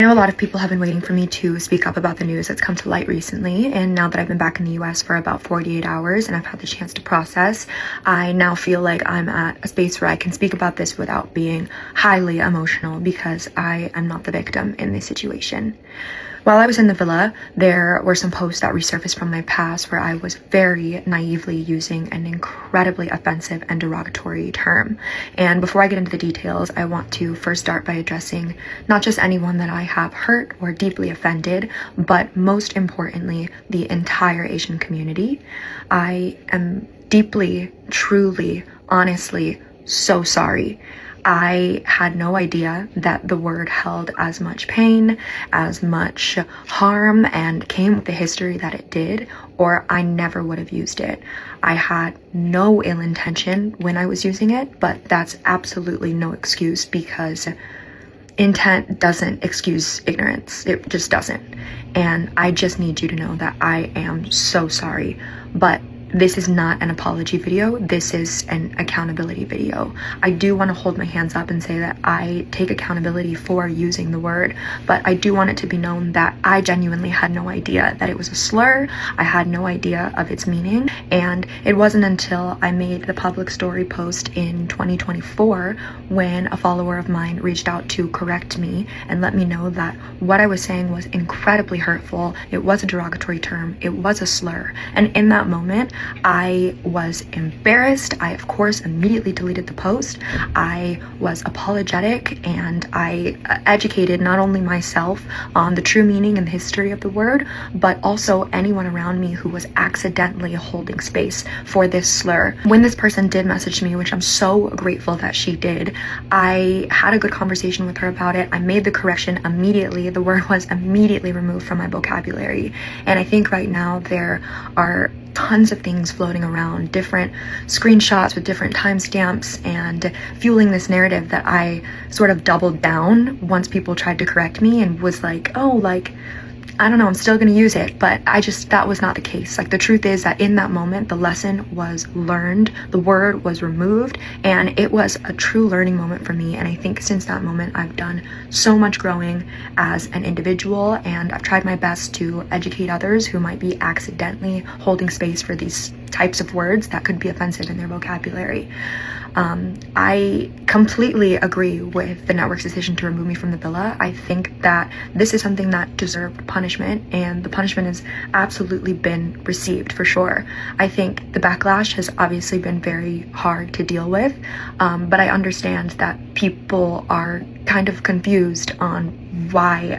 I know a lot of people have been waiting for me to speak up about the news that's come to light recently, and now that I've been back in the US for about 48 hours and I've had the chance to process, I now feel like I'm at a space where I can speak about this without being highly emotional because I am not the victim in this situation. While I was in the villa, there were some posts that resurfaced from my past where I was very naively using an incredibly offensive and derogatory term. And before I get into the details, I want to first start by addressing not just anyone that I have hurt or deeply offended, but most importantly, the entire Asian community. I am deeply, truly, honestly so sorry. I had no idea that the word held as much pain, as much harm, and came with the history that it did, or I never would have used it. I had no ill intention when I was using it, but that's absolutely no excuse because intent doesn't excuse ignorance. It just doesn't. And I just need you to know that I am so sorry, but this is not an apology video. This is an accountability video. I do want to hold my hands up and say that I take accountability for using the word, but I do want it to be known that I genuinely had no idea that it was a slur. I had no idea of its meaning, and it wasn't until I made the public story post in 2024 when a follower of mine reached out to correct me and let me know that what I was saying was incredibly hurtful. It was a derogatory term. It was a slur. And in that moment, I was embarrassed. I, of course, immediately deleted the post. I was apologetic and I educated not only myself on the true meaning and the history of the word, but also anyone around me who was accidentally holding space for this slur. When this person did message me, which I'm so grateful that she did, I had a good conversation with her about it. I made the correction immediately. The word was immediately removed from my vocabulary. And I think right now there are tons of things floating around, different screenshots with different timestamps and fueling this narrative that I sort of doubled down once people tried to correct me and was like, oh, like, I don't know, I'm still gonna use it. But that was not the case. Like, the truth is that in that moment, the lesson was learned, the word was removed, and it was a true learning moment for me. And I think since that moment, I've done so much growing as an individual, and I've tried my best to educate others who might be accidentally holding space for these types of words that could be offensive in their vocabulary. I completely agree with the network's decision to remove me from the villa. I think that this is something that deserved punishment, and the punishment has absolutely been received for sure. I think the backlash has obviously been very hard to deal with, but I understand that people are kind of confused on why